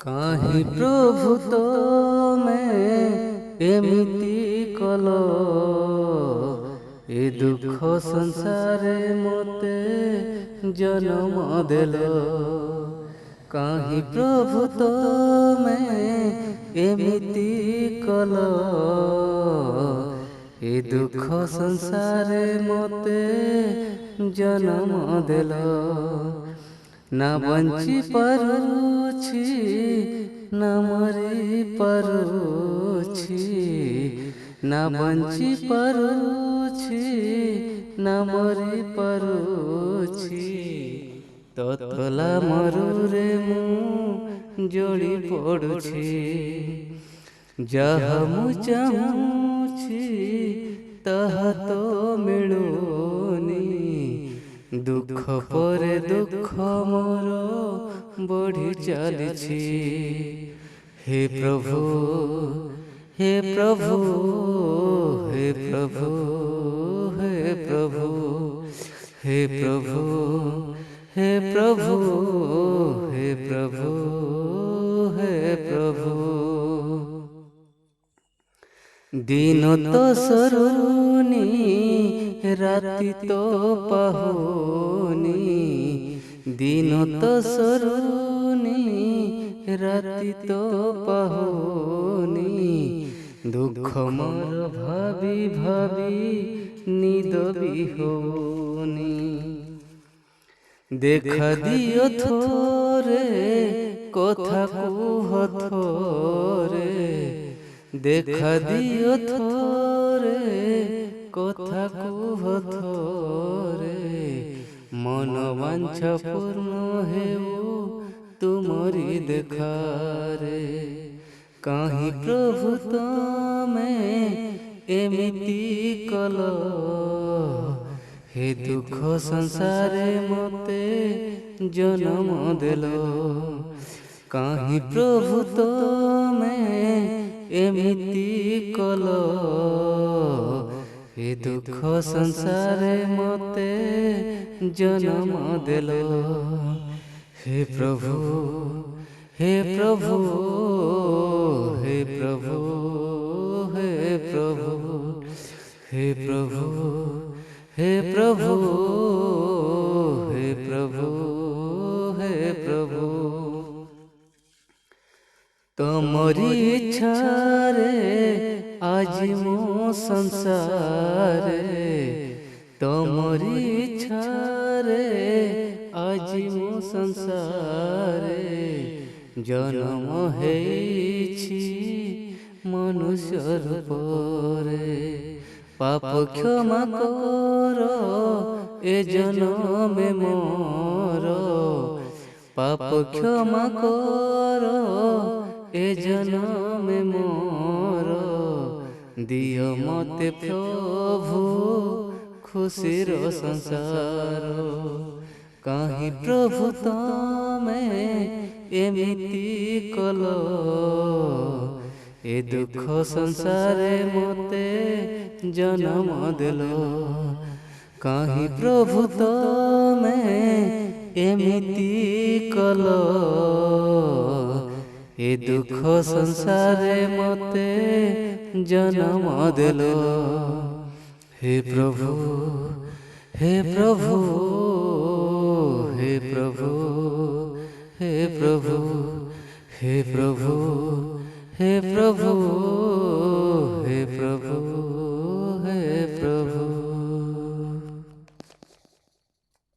काहे प्रभु तमे एमिति कल ए दुख संसारे मते जन्म देल। काहे प्रभु तमे एमिति कल ए दुख संसारे मते जन्म देल। ना बंची पारुछि ना मरी पारुछि, ना बंची पारुछि ना मरी पारुछि। ततला मरुरे मु जोड़ी पड़ुछि। जहा मु चाहुछि ताहा तो मिलुनी। दुख परे दुख मोर बढ़ी चलिछि। हे प्रभु हे प्रभु हे प्रभु हे प्रभु हे प्रभु हे प्रभु हे प्रभु हे प्रभु। दिन तो सरुनी राति तो पाहुनी। दिन तो सरुनी राति तो पाहुनी। दुख मोर भावी भावी निद भी होनी। देखा दियो थोरे कथा कुह थोरे। देखा दियो थोरे कथा कुह थोरे। मन वांछा पूर्ण हेउ तुमरी देखारे। काहे प्रभु तमे एमिति कल हे दुख संसारे मते जन्म देल। काहे प्रभु तमे एमिति कल हे दुख संसारे मते जन्म देल। हे प्रभु हे प्रभु हे प्रभु हे प्रभु हे प्रभु हे प्रभु हे प्रभु हे प्रभु। तमरी इच्छा रे आज मो संसारे। तमरी इच्छा रे आज मो संसारे। जन्म हेछि मनुष्य रूपरे। पाप क्षमा कर ए जन्म मोर। पाप क्षमा कर ए जन्म मोर। दिय मते प्रभु खुशीर संसार। काहे प्रभु तमे एमिति कल ए दुख संसारे मते जन्म देल। काहे प्रभु तमे एमिति कल ए दुख संसारे मते जन्म देल। हे प्रभु हे प्रभु हे प्रभु हे प्रभु हे प्रभु हे प्रभु।